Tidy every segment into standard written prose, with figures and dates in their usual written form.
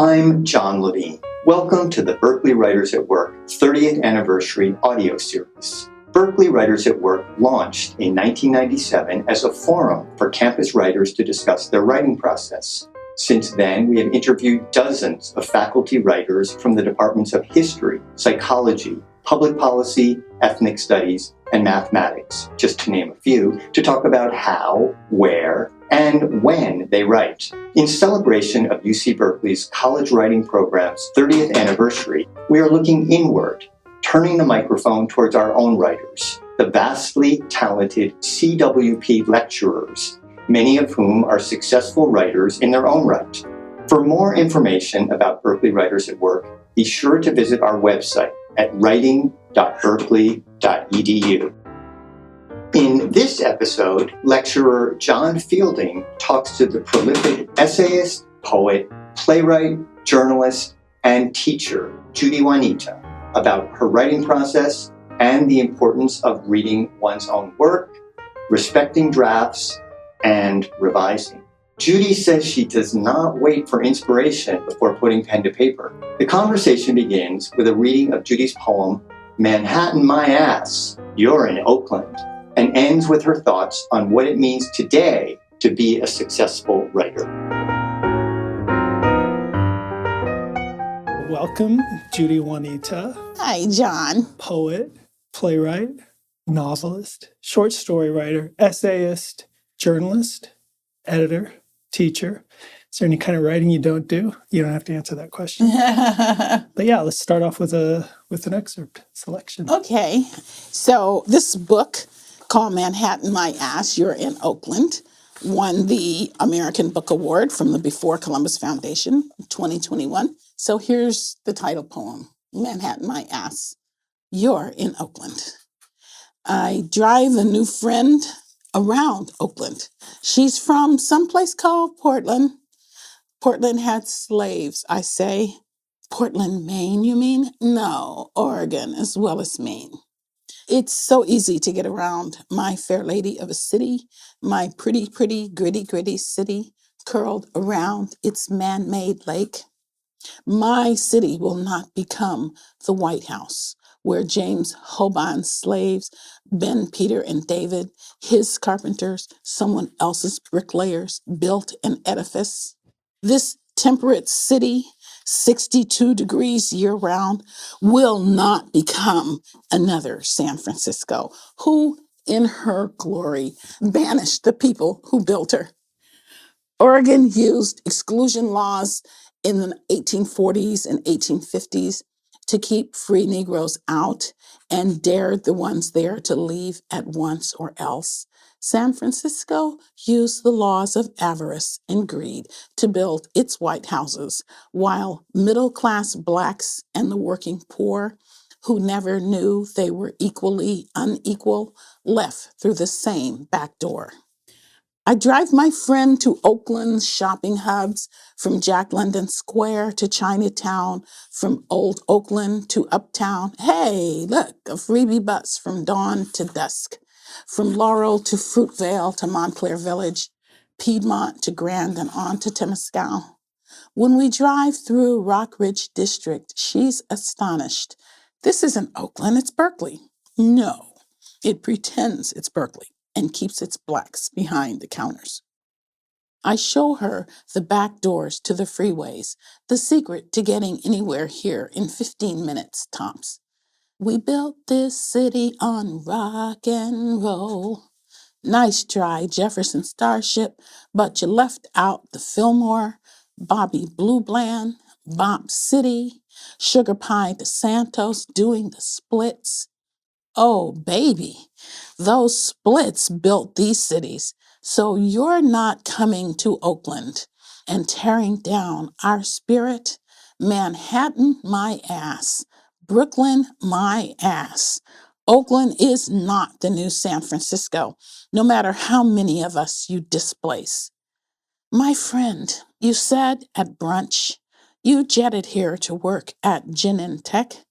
I'm John Levine. Welcome to the Berkeley Writers at Work 30th Anniversary audio series. Berkeley Writers at Work launched in 1997 as a forum for campus writers to discuss their writing process. Since then, we have interviewed dozens of faculty writers from the departments of history, psychology, public policy, ethnic studies, and mathematics, just to name a few, to talk about how, where, and when they write. In celebration of UC Berkeley's college writing program's 30th anniversary, we are looking inward, turning the microphone towards our own writers, the vastly talented CWP lecturers, many of whom are successful writers in their own right. For more information about Berkeley Writers at Work, be sure to visit our website at writing.berkeley.edu. In this episode, lecturer John Fielding talks to the prolific essayist, poet, playwright, journalist, and teacher Judy Juanita about her writing process and the importance of reading one's own work, respecting drafts, and revising. Judy says she does not wait for inspiration before putting pen to paper. The conversation begins with a reading of Judy's poem, Manhattan My Ass, You're in Oakland, and ends with her thoughts on what it means today to be a successful writer. Welcome, Judy Juanita. Hi, John. Poet, playwright, novelist, short story writer, essayist, journalist, editor, teacher. Is there any kind of writing you don't do? You don't have to answer that question. But yeah, let's start off with an excerpt selection. Okay. So this book called Manhattan My Ass, You're in Oakland, won the American Book Award from the Before Columbus Foundation in 2021. So here's the title poem, Manhattan My Ass, You're in Oakland. I drive a new friend around Oakland. She's from someplace called Portland. Portland had slaves, I say. Portland, Maine, you mean? No, Oregon as well as Maine. It's so easy to get around, my fair lady of a city, my pretty, gritty city, curled around its man-made lake. My city will not become the White House, where James Hobon's slaves, Ben, Peter, and David, his carpenters, someone else's bricklayers, built an edifice. This temperate city, 62 degrees year-round, will not become another San Francisco, who, in her glory, banished the people who built her. Oregon used exclusion laws in the 1840s and 1850s to keep free Negroes out and dared the ones there to leave at once or else. San Francisco used the laws of avarice and greed to build its white houses, while middle-class blacks and the working poor, who never knew they were equally unequal, left through the same back door. I drive my friend to Oakland's shopping hubs, from Jack London Square to Chinatown, from Old Oakland to Uptown. Hey, look, a freebie bus from dawn to dusk, from Laurel to Fruitvale to Montclair Village, Piedmont to Grand and on to Temescal. When we drive through Rock Ridge District, she's astonished. This isn't Oakland, it's Berkeley. No, it pretends it's Berkeley and keeps its blacks behind the counters. I show her the back doors to the freeways, the secret to getting anywhere here in 15 minutes tops. We built this city on rock and roll. Nice try, Jefferson Starship, but you left out the Fillmore, Bobby Blue Bland, Bop City, Sugar Pie DeSantos doing the splits. Oh, baby, those splits built these cities. So you're not coming to Oakland and tearing down our spirit. Manhattan, my ass. Brooklyn, my ass. Oakland is not the new San Francisco, no matter how many of us you displace. My friend, you said at brunch, you jetted here to work at Genentech.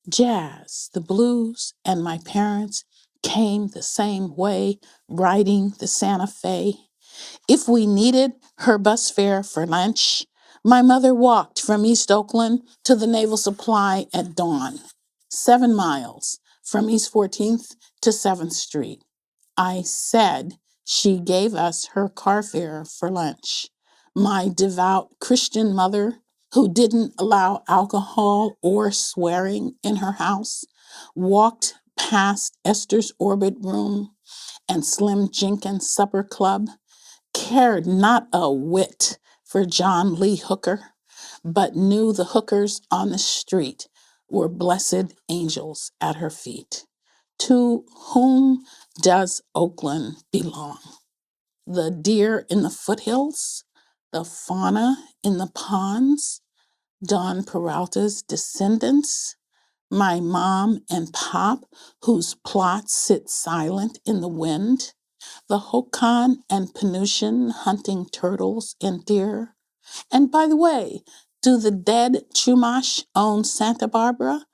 Jazz, the blues, and my parents came the same way, riding the Santa Fe. If we needed her bus fare for lunch, My mother walked from East Oakland to the Naval Supply at dawn, 7 miles from East 14th to 7th Street. I said she gave us her car fare for lunch. My devout Christian mother, who didn't allow alcohol or swearing in her house, walked past Esther's Orbit Room and Slim Jenkins Supper Club, cared not a whit for John Lee Hooker, but knew the hookers on the street were blessed angels at her feet. To whom does Oakland belong? The deer in the foothills, the fauna in the ponds, Don Peralta's descendants, my mom and pop, whose plots sit silent in the wind, the Hokan and Penutian hunting turtles and deer. And by the way, do the dead Chumash own Santa Barbara,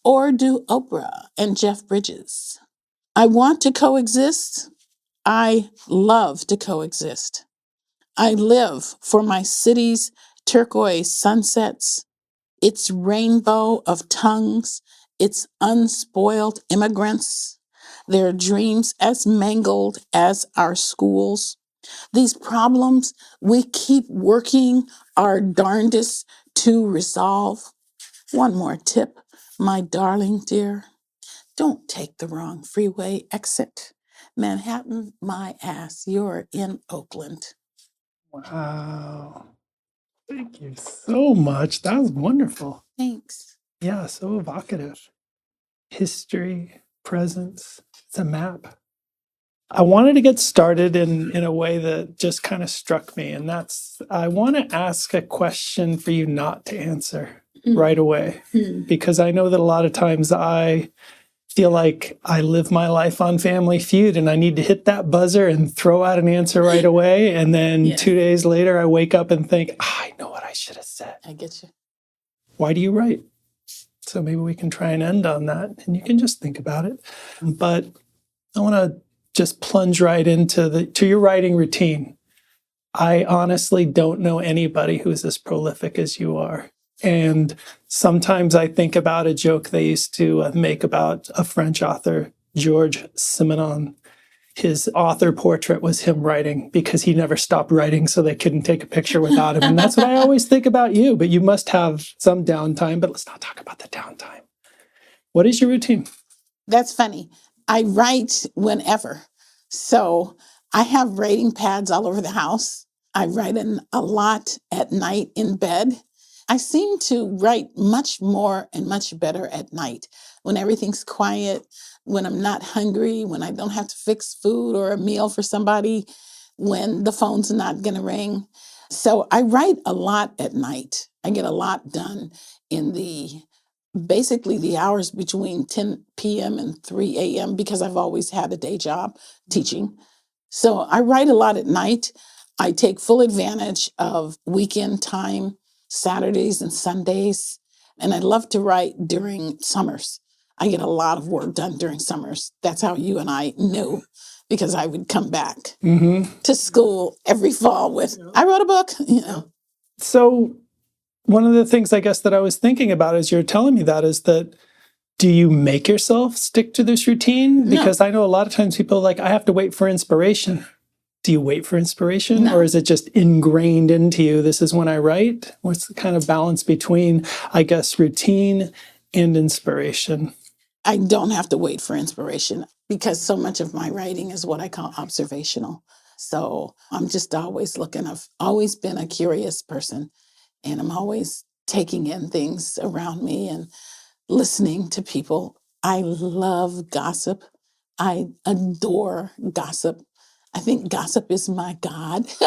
or do Oprah and Jeff Bridges? I want to coexist. I love to coexist. I live for my city's turquoise sunsets, its rainbow of tongues, its unspoiled immigrants, their dreams as mangled as our schools. These problems we keep working our darndest to resolve. One more tip, my darling dear. Don't take the wrong freeway exit. Manhattan, my ass, you're in Oakland. Wow. Thank you so much. That was wonderful. Thanks. Yeah, so evocative. History, presence, it's a map. I wanted to get started in a way that just kind of struck me, and that's I want to ask a question for you not to answer right away, because I know that a lot of times I feel like I live my life on Family Feud and I need to hit that buzzer and throw out an answer right away. And then 2 days later, I wake up and think, I know what I should have said. I get you. Why do you write? So maybe we can try and end on that and you can just think about it. But I want to just plunge right into your writing routine. I honestly don't know anybody who's as prolific as you are. And sometimes I think about a joke they used to make about a French author, Georges Simenon. His author portrait was him writing because he never stopped writing, so they couldn't take a picture without him. And that's what I always think about you. But you must have some downtime, but let's not talk about the downtime. What is your routine? That's funny. I write whenever. So I have writing pads all over the house. I write a lot at night in bed. I seem to write much more and much better at night when everything's quiet, when I'm not hungry, when I don't have to fix food or a meal for somebody, when the phone's not going to ring. So I write a lot at night. I get a lot done in basically the hours between 10 p.m. and 3 a.m. because I've always had a day job teaching. So I write a lot at night. I take full advantage of weekend time, Saturdays and Sundays. And I love to write during summers. I get a lot of work done during summers. That's how you and I knew, because I would come back to school every fall with, I wrote a book. So one of the things I guess that I was thinking about as you're telling me that is that, do you make yourself stick to this routine? Because I know a lot of times people are like, I have to wait for inspiration. Do you wait for inspiration? No. Or is it just ingrained into you? This is when I write? What's the kind of balance between, I guess, routine and inspiration? I don't have to wait for inspiration because so much of my writing is what I call observational. So I'm just always looking. I've always been a curious person, and I'm always taking in things around me and listening to people. I love gossip. I adore gossip. I think gossip is my God. So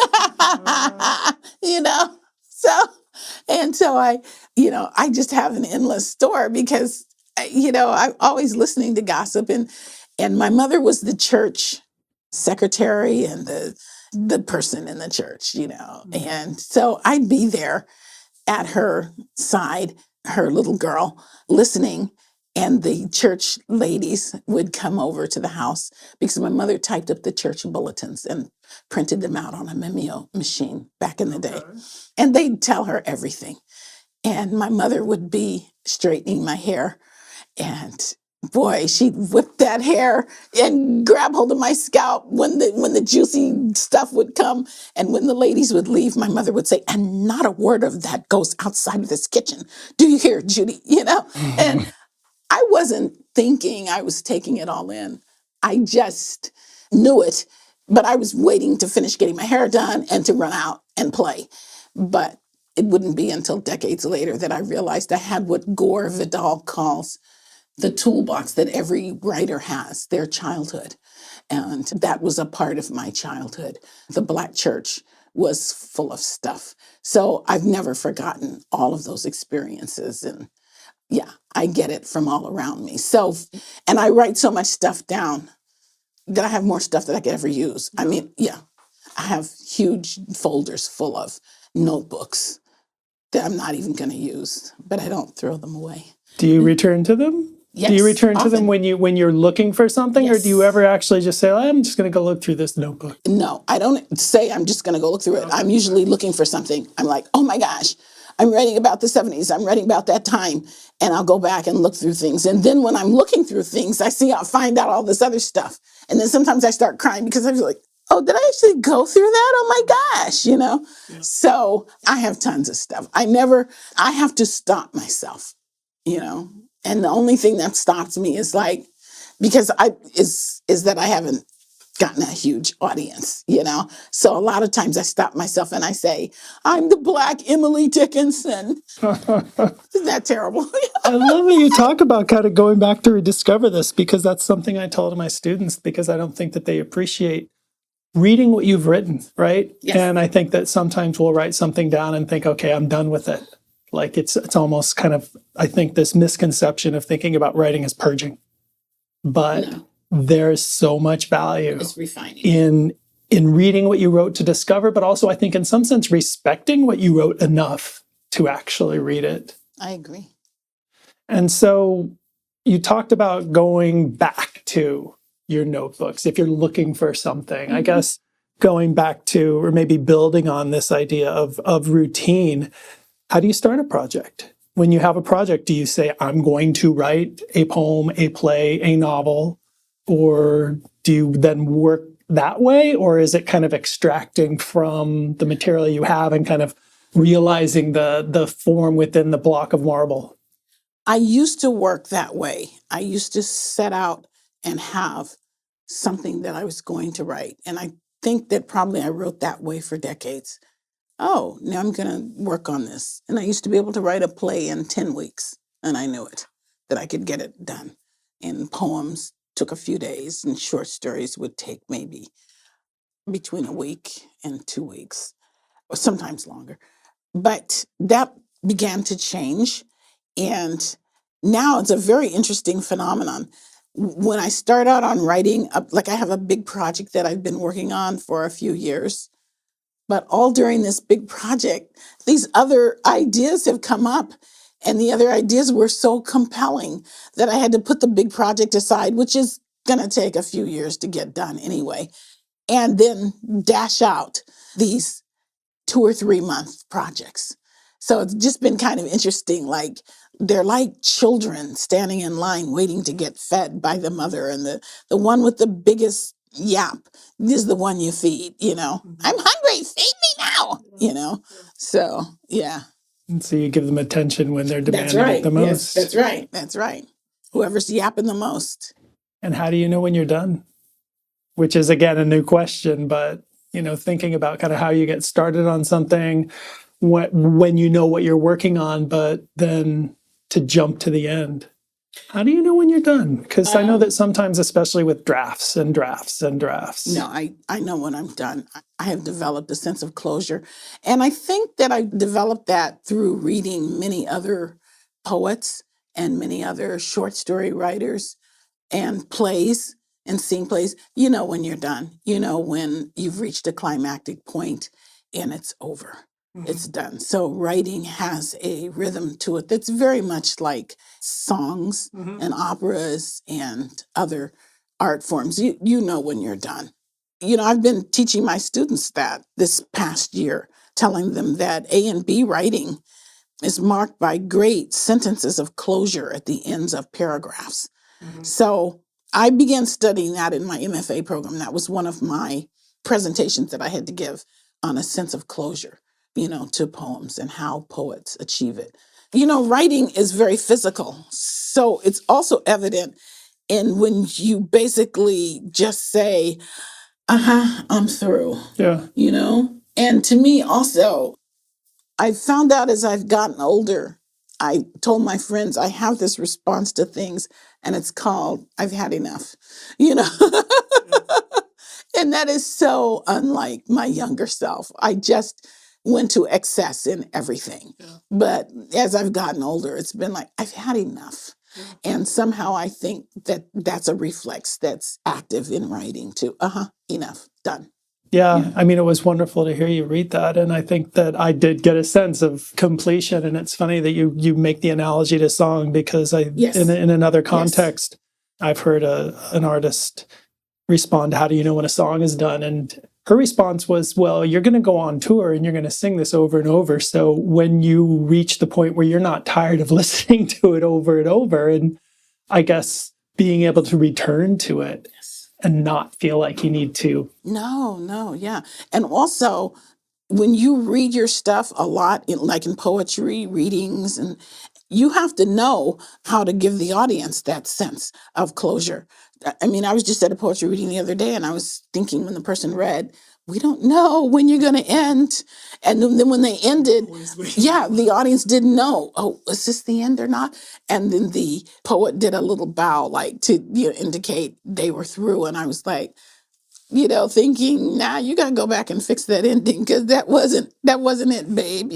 I just have an endless store because, I'm always listening to gossip. And my mother was the church secretary and the person in the church, And so I'd be there at her side, her little girl, listening. And the church ladies would come over to the house because my mother typed up the church bulletins and printed them out on a Mimeo machine back in the day. And they'd tell her everything. And my mother would be straightening my hair. And boy, she'd whip that hair and grab hold of my scalp when the juicy stuff would come. And when the ladies would leave, my mother would say, and not a word of that goes outside of this kitchen. Do you hear, Judy? And I wasn't thinking, I was taking it all in. I just knew it, but I was waiting to finish getting my hair done and to run out and play. But it wouldn't be until decades later that I realized I had what Gore Vidal calls the toolbox that every writer has, their childhood. And that was a part of my childhood. The Black church was full of stuff. So I've never forgotten all of those experiences. And yeah, I get it from all around me. So, and I write so much stuff down that I have more stuff that I could ever use. I mean, yeah, I have huge folders full of notebooks that I'm not even going to use, but I don't throw them away. Do you return to them? Yes, do you return to often. them when you're looking for something, or do you Yes. ever actually just say, I'm just going to go look through this notebook? No, I don't say I'm just going to go look through it. I'm usually looking for something. I'm like, oh my gosh, I'm writing about the 70s. I'm writing about that time. And I'll go back and look through things. And then when I'm looking through things, I'll find out all this other stuff. And then sometimes I start crying because I was like, oh, did I actually go through that? Oh my gosh, Yeah. So I have tons of stuff. I have to stop myself. And the only thing that stops me is because is that I haven't gotten a huge audience. So a lot of times I stop myself and I say, I'm the Black Emily Dickinson. Isn't that terrible? I love that you talk about kind of going back to rediscover this, because that's something I tell to my students, because I don't think that they appreciate reading what you've written, right? Yes. And I think that sometimes we'll write something down and think, okay, I'm done with it. Like it's almost kind of, I think, this misconception of thinking about writing as purging. But No. There's so much value It's refining. in reading what you wrote to discover, but also I think in some sense respecting what you wrote enough to actually read it. I agree. And so you talked about going back to your notebooks if you're looking for something. I guess going back to, or maybe building on this idea of routine, how do you start a project? When you have a project, do you say, I'm going to write a poem, a play, a novel? Or do you then work that way? Or is it kind of extracting from the material you have and kind of realizing the form within the block of marble? I used to work that way. I used to set out and have something that I was going to write. And I think that probably I wrote that way for decades. Oh, now I'm going to work on this. And I used to be able to write a play in 10 weeks, and I knew it, that I could get it done. And poems took a few days, and short stories would take maybe between a week and 2 weeks, or sometimes longer. But that began to change. And now it's a very interesting phenomenon. When I start out on writing, like I have a big project that I've been working on for a few years. But all during this big project, these other ideas have come up. And the other ideas were so compelling that I had to put the big project aside, which is going to take a few years to get done anyway, and then dash out these 2 or 3 month projects. So it's just been kind of interesting. Like they're like children standing in line waiting to get fed by the mother, and the one with the biggest yap is the one you feed. I'm hungry, feed me now. So yeah. And so you give them attention when they're That's demanding right. it the most. Yes, that's right. Whoever's yapping the most. And how do you know when you're done? Which is, again, a new question, but thinking about kind of how you get started on something, when you know what you're working on, but then to jump to the end. How do you know when you're done? Because I know that sometimes, especially with drafts and drafts and drafts. No, I know when I'm done. I have developed a sense of closure. And I think that I developed that through reading many other poets and many other short story writers and plays and seeing plays. You know when you're done. You know when you've reached a climactic point and it's over. it's done. So writing has a rhythm to it that's very much like songs and operas and other art forms. You know when you're done. I've been teaching my students that this past year, telling them that A and B writing is marked by great sentences of closure at the ends of paragraphs. So I began studying that in my MFA program. That was one of my presentations that I had to give on a sense of closure, to poems and how poets achieve it. Writing is very physical. So it's also evident in when you basically just say, I'm through, Yeah. And to me also, I found out as I've gotten older, I told my friends I have this response to things, and it's called I've had enough, you know. And that is so unlike my younger self. I just went to excess in everything. Yeah. But as I've gotten older, it's been like, I've had enough. Yeah. And somehow I think that that's a reflex that's active in writing too. Enough, done. Yeah, I mean, it was wonderful to hear you read that. And I think that I did get a sense of completion. And it's funny that you make the analogy to song, because Yes. in another context, I've heard an artist respond to how do you know when a song is done? And her response was, well, you're going to go on tour and you're going to sing this over and over. So when you reach the point where you're not tired of listening to it over and over, and I guess being able to return to it and not feel like you need to. No, yeah. And also, when you read your stuff a lot, like in poetry readings, and you have to know how to give the audience that sense of closure. I mean, I was just at a poetry reading the other day, and I was thinking when the person read, we don't know when you're going to end. And then when they ended, the audience didn't know, oh, is this the end or not? And then the poet did a little bow, like to indicate they were through. And I was like, thinking, nah, you got to go back and fix that ending, because that wasn't it, babe,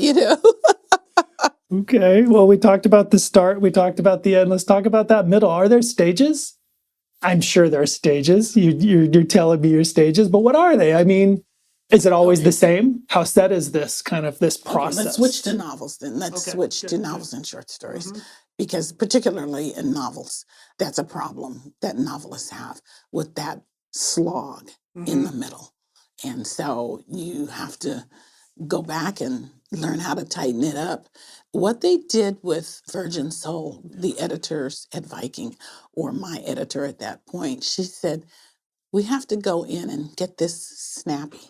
Okay, well, we talked about the start, we talked about the end. Let's talk about that middle. Are there stages? I'm sure there are stages. You're telling me your stages, but what are they? I mean, is it always the same? How set is this process? Okay, let's switch to novels then. Let's switch to novels and short stories. Because particularly in novels, that's a problem that novelists have with that slog in the middle. And so you have to go back and learn how to tighten it up. What they did with Virgin Soul, the editors at Viking, or my editor at that point, she said, we have to go in and get this snappy,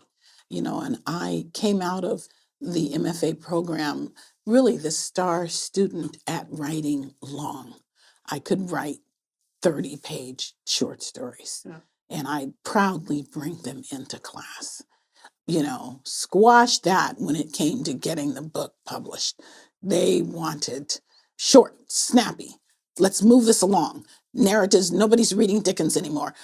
and I came out of the MFA program really the star student at writing long. I could write 30-page short stories, and I proudly bring them into class. Squash that when it came to getting the book published. They wanted short, snappy. Let's move this along. Narratives, nobody's reading Dickens anymore.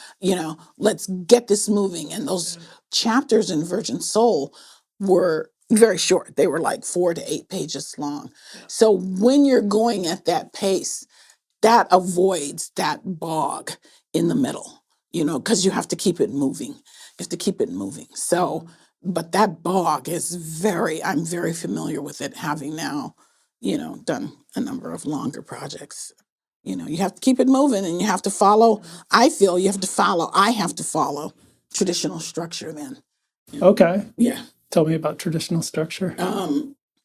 Let's get this moving. And those chapters in Virgin Soul were very short. They were like 4 to 8 pages long. So when you're going at that pace, that avoids that bog in the middle, because you have to keep it moving. You have to keep it moving. So, but that bog I'm very familiar with it, having now, done a number of longer projects. You have to keep it moving, and you have to follow, I have to follow traditional structure then. Okay. Yeah. Tell me about traditional structure.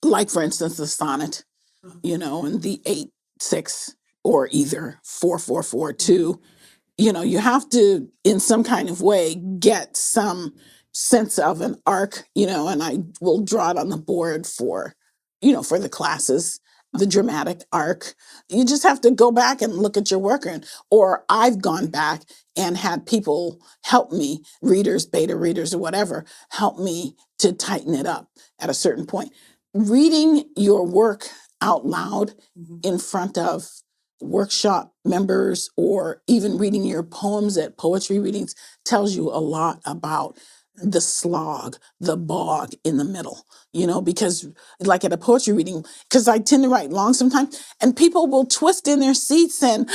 Like, for instance, the sonnet, and the 8/6, or either 4/4/4/2. You have to, in some kind of way, get some sense of an arc, and I will draw it on the board for the classes, the dramatic arc. You just have to go back and look at your work. Or I've gone back and had people help me, readers, beta readers, or whatever, help me to tighten it up at a certain point. Reading your work out loud in front of workshop members, or even reading your poems at poetry readings, tells you a lot about the slog, the bog in the middle, because like at a poetry reading, because I tend to write long sometimes, and people will twist in their seats and,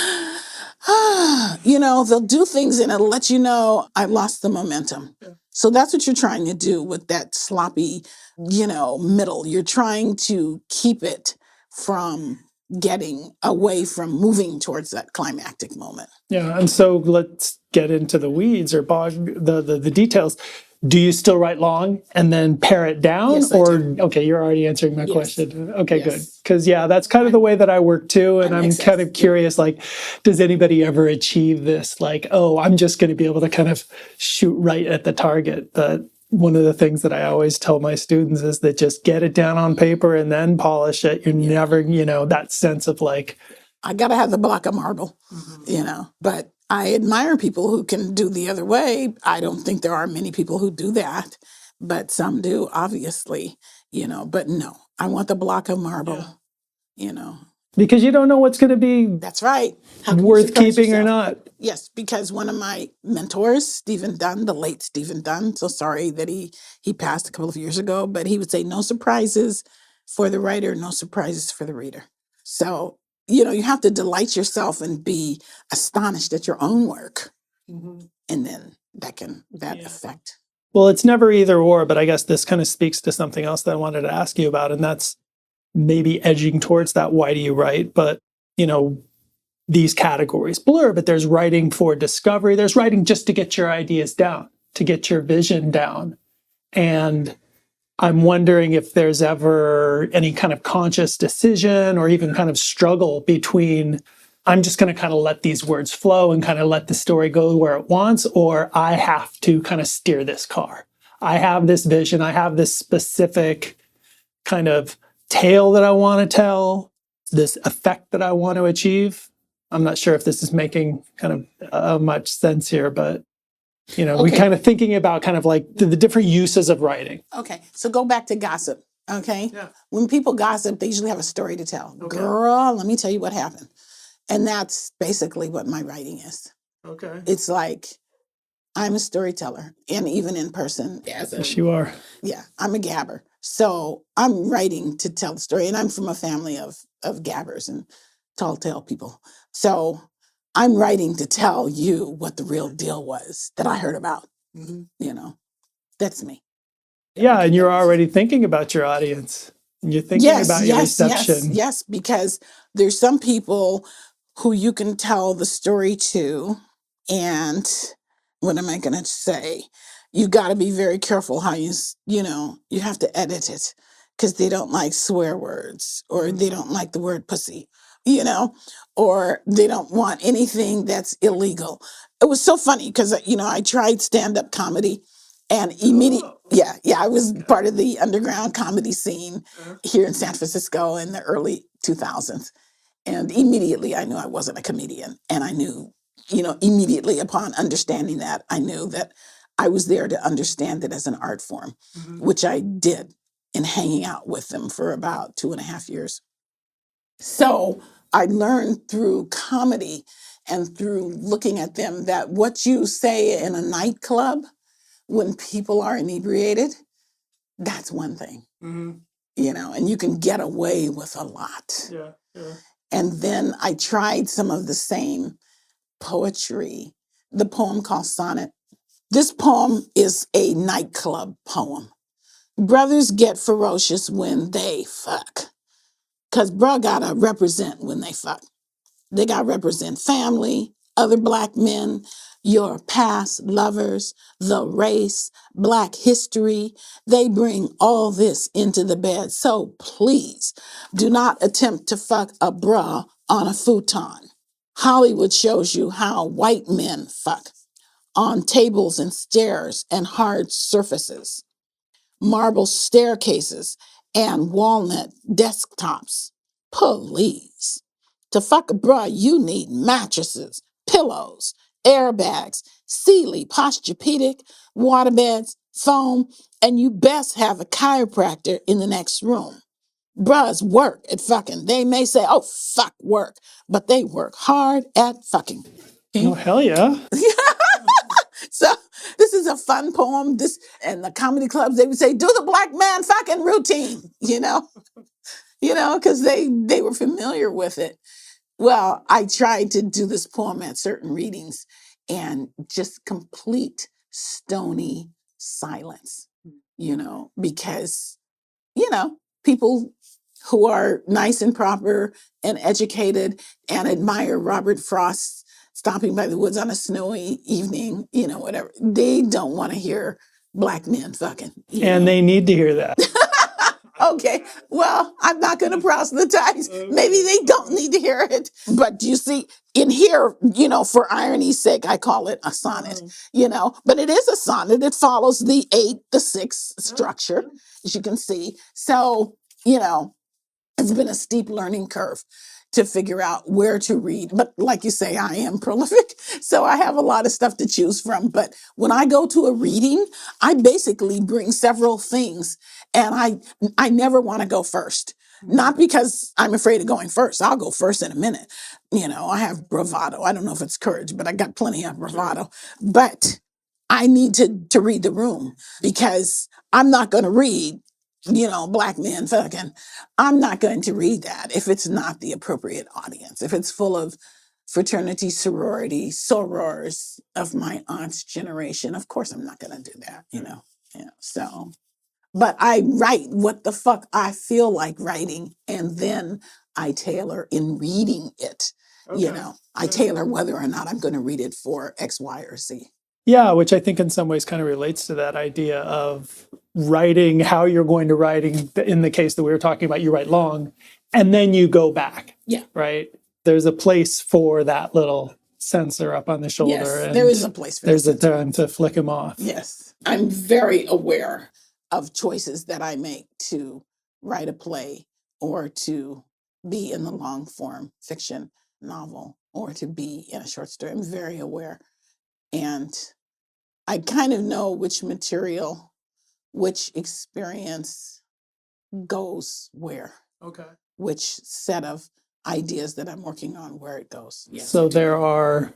they'll do things and it'll let you know I lost the momentum. Yeah. So that's what you're trying to do with that sloppy, middle. You're trying to keep it from getting away from moving towards that climactic moment. Yeah, and so let's get into the weeds or bog the details. Do you still write long and then pare it down? Yes, I Or do. okay, you're already answering my Yes. question. Okay, good. Yes. Because that's kind of the way that I work too. And I'm excess, kind of yeah. curious, like, does anybody ever achieve this? Like, oh, I'm just going to be able to kind of shoot right at the target. But one of the things that I always tell my students is that just get it down on paper and then polish it. You're never, that sense of like, I got to have the block of marble, but I admire people who can do the other way. I don't think there are many people who do that, but some do, obviously, but no, I want the block of marble, because you don't know what's going to be That's right. How can you worth surprise keeping or yourself? not. Yes, because one of my mentors, Stephen Dunn, the late Stephen Dunn, so sorry that he passed a couple of years ago, but he would say no surprises for the writer, no surprises for the reader. So, you have to delight yourself and be astonished at your own work. And then that effect. Well, it's never either or, but I guess this kind of speaks to something else that I wanted to ask you about, and that's maybe edging towards that why do you write? But, these categories blur, but there's writing for discovery, there's writing just to get your ideas down, to get your vision down. And I'm wondering if there's ever any kind of conscious decision or even kind of struggle between I'm just going to kind of let these words flow and kind of let the story go where it wants, or I have to kind of steer this car. I have this vision. I have this specific kind of tale that I want to tell, this effect that I want to achieve. I'm not sure if this is making kind of much sense here, but we kind of thinking about kind of like the different uses of writing. Okay, so go back to gossip. Okay, Yeah. When people gossip, they usually have a story to tell. Okay. Girl, let me tell you what happened, and that's basically what my writing is. Okay. It's like I'm a storyteller, and even in person, Yes, you are. Yeah, I'm a gabber. So I'm writing to tell the story, and I'm from a family of gabbers and tall tale people. So I'm writing to tell you what the real deal was that I heard about. That's me. Yeah, and you're already thinking about your audience. And you're thinking about your reception. Yes, because there's some people who you can tell the story to, and what am I going to say? You got to be very careful how you have to edit it because they don't like swear words, or they don't like the word pussy, or they don't want anything that's illegal. It was so funny because, I tried stand-up comedy, and I was part of the underground comedy scene here in San Francisco in the early 2000s. And immediately I knew I wasn't a comedian. And I knew, immediately upon understanding that, I knew that I was there to understand it as an art form, which I did in hanging out with them for about 2.5 years. So I learned through comedy and through looking at them that what you say in a nightclub when people are inebriated, that's one thing, and you can get away with a lot. And then I tried some of the same poetry, the poem called Sonnet. This poem is a nightclub poem. Brothers get ferocious when they fuck, because bruh gotta represent when they fuck. They gotta represent family, other Black men, your past lovers, the race, Black history. They bring all this into the bed. So please do not attempt to fuck a bruh on a futon. Hollywood shows you how white men fuck on tables and stairs and hard surfaces, marble staircases and walnut desktops. Please. To fuck a bruh, you need mattresses, pillows, airbags, Sealy, Posturepedic, waterbeds, foam, and you best have a chiropractor in the next room. Bruhs work at fucking. They may say, oh, fuck work, but they work hard at fucking. Oh, hell yeah. So this is a fun poem. And the comedy clubs, they would say, do the Black man fucking routine, because they were familiar with it. Well, I tried to do this poem at certain readings and just complete stony silence, because, people who are nice and proper and educated and admire Robert Frost stopping by the woods on a snowy evening, whatever, they don't want to hear black men fucking. And they need to hear that. Okay, well, I'm not going to proselytize. Maybe they don't need to hear it. But you see, in here, for irony's sake, I call it a sonnet, but it is a sonnet. It follows the 8-6 structure, as you can see. So, it's been a steep learning curve to figure out where to read. But like you say, I am prolific, so I have a lot of stuff to choose from. But when I go to a reading, I basically bring several things, and I never want to go first. Not because I'm afraid of going first. I'll go first in a minute. I have bravado. I don't know if it's courage, but I got plenty of bravado. But I need to read the room, because I'm not going to read black men fucking. I'm not going to read that if it's not the appropriate audience. If it's full of fraternity, sorority, sorors of my aunt's generation, of course I'm not going to do that, So, but I write what the fuck I feel like writing, and then I tailor in reading it. Okay. I tailor whether or not I'm going to read it for X, Y, or Z. Yeah, which I think in some ways kind of relates to that idea of writing how you're going to writing. In the case that we were talking about, you write long and then you go back. Yeah. Right. There's a place for that little sensor up on the shoulder. Yes, and there is a place for there's a time to flick him off. Yes. I'm very aware of choices that I make to write a play, or to be in the long form fiction novel, or to be in a short story. I'm very aware. And I kind of know which material, which experience goes where. Okay. Which set of ideas that I'm working on, where it goes. Yes, so there are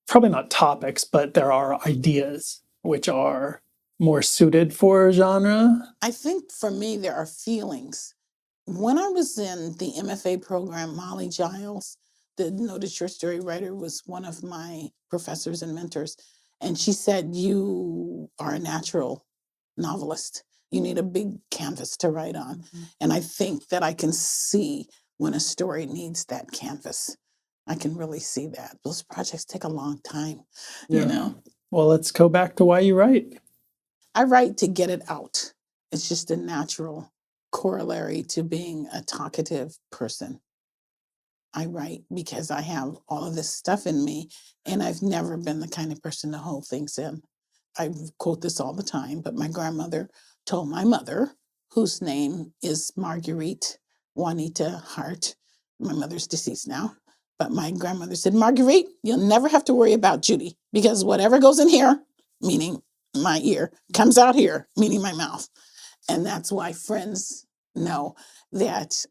probably not topics, but there are ideas which are more suited for genre. I think for me, there are feelings. When I was in the MFA program, Molly Giles, the noted short story writer, was one of my professors and mentors. And she said, "You are a natural novelist. You need a big canvas to write on." Mm-hmm. And I think that I can see when a story needs that canvas. I can really see that. Those projects take a long time, Well, let's go back to why you write. I write to get it out. It's just a natural corollary to being a talkative person. I write because I have all of this stuff in me, and I've never been the kind of person to hold things in. I quote this all the time, but my grandmother told my mother, whose name is Marguerite Juanita Hart. My mother's deceased now, but my grandmother said, "Marguerite, you'll never have to worry about Judy, because whatever goes in here," meaning my ear, "comes out here," meaning my mouth. And that's why friends know that,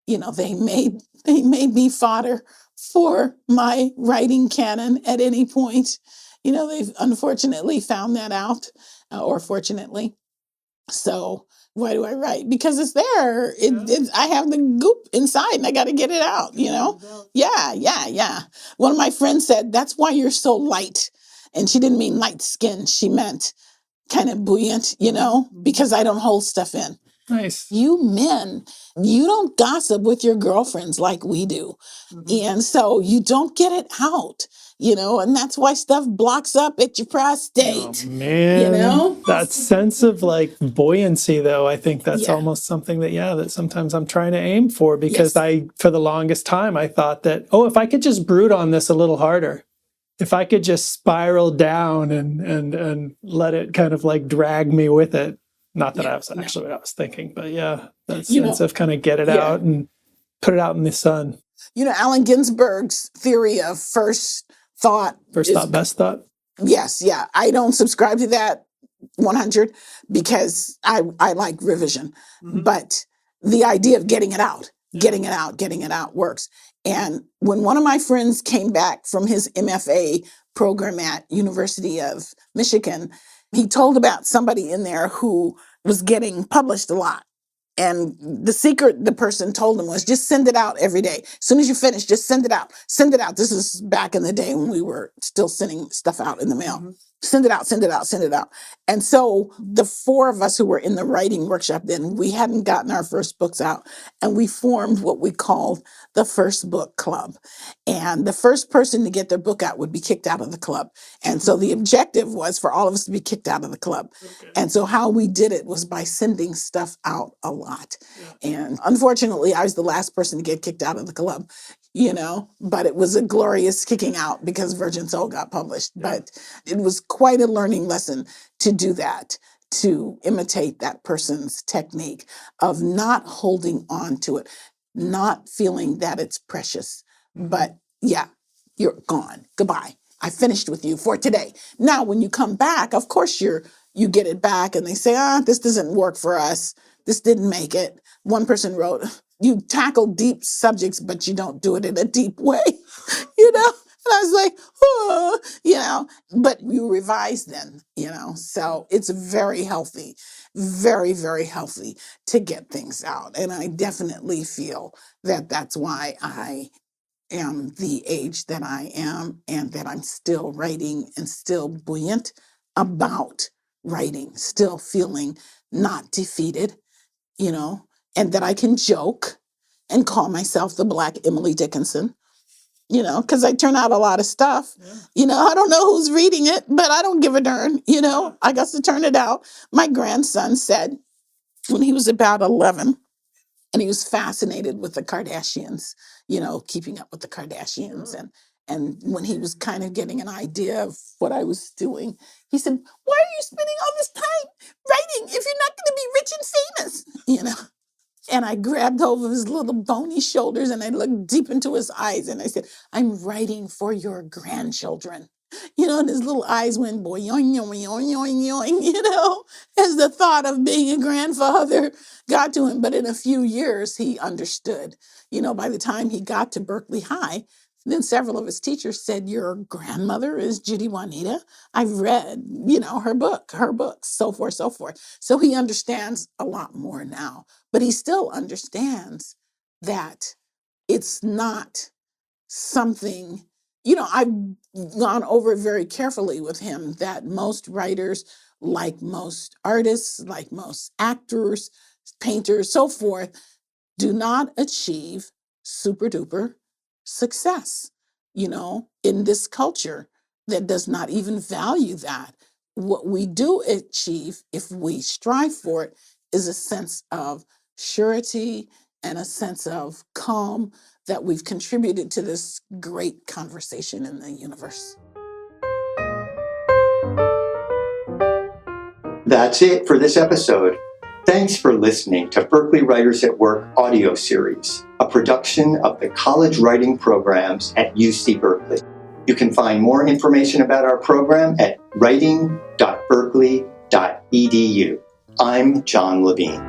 they may be fodder for my writing canon at any point. They've unfortunately found that out, or fortunately. So why do I write? Because it's there. I have the goop inside, and I got to get it out. Yeah. One of my friends said, "That's why you're so light," and she didn't mean light skin. She meant kind of buoyant, because I don't hold stuff in. Nice. You men, you don't gossip with your girlfriends like we do. Mm-hmm. And so you don't get it out, and that's why stuff blocks up at your prostate. Oh, man. That sense of like buoyancy, though, I think that's almost something that sometimes I'm trying to aim for, because for the longest time, I thought that, if I could just brood on this a little harder, if I could just spiral down and let it kind of like drag me with it. Not that I was actually what I was thinking, but that sense of kind of get it out and put it out in the sun. Allen Ginsberg's theory of first thought. First thought, best thought? Yes, yeah. I don't subscribe to that 100, because I like revision. Mm-hmm. But the idea of getting it out works. And when one of my friends came back from his MFA program at University of Michigan, he told about somebody in there who was getting published a lot. And the secret the person told him was just send it out every day. As soon as you finish, just send it out. Send it out. This is back in the day when we were still sending stuff out in the mail. Mm-hmm. Send it out, send it out, send it out. And so the four of us who were in the writing workshop then, we hadn't gotten our first books out, and we formed what we called the First Book Club. And the first person to get their book out would be kicked out of the club. And so the objective was for all of us to be kicked out of the club. Okay. And so how we did it was by sending stuff out a lot. Yeah. And unfortunately, I was the last person to get kicked out of the club, but it was a glorious kicking out because Virgin Soul got published. Yeah. But it was quite a learning lesson to do that, to imitate that person's technique of not holding on to it, not feeling that it's precious, but yeah, you're gone. Goodbye. I finished with you for today. Now, when you come back, of course you get it back and they say, this doesn't work for us. This didn't make it. One person wrote, you tackle deep subjects, but you don't do it in a deep way, And I was like, but you revise then, so it's very healthy, very, very healthy to get things out. And I definitely feel that that's why I am the age that I am and that I'm still writing and still buoyant about writing, still feeling not defeated, and that I can joke and call myself the Black Emily Dickinson. Because I turn out a lot of stuff. Yeah. I don't know who's reading it, but I don't give a darn. I got to turn it out. My grandson said when he was about 11, and he was fascinated with the Kardashians, keeping up with the Kardashians. Yeah. And when he was kind of getting an idea of what I was doing, he said, why are you spending all this time writing if you're not going to be rich and famous? And I grabbed hold of his little bony shoulders and I looked deep into his eyes and I said, I'm writing for your grandchildren. And his little eyes went boing, yoing, yoing, yoing, yoing, as the thought of being a grandfather got to him. But in a few years, he understood. By the time he got to Berkeley High, then several of his teachers said, your grandmother is Judy Juanita. I've read, her books, so forth, so forth. So he understands a lot more now, but he still understands that it's not something, I've gone over it very carefully with him that most writers, like most artists, like most actors, painters, so forth, do not achieve super duper success, in this culture that does not even value that. What we do achieve, if we strive for it, is a sense of surety and a sense of calm that we've contributed to this great conversation in the universe. That's it for this episode. Thanks for listening to Berkeley Writers at Work audio series, a production of the college writing programs at UC Berkeley. You can find more information about our program at writing.berkeley.edu. I'm John Levine.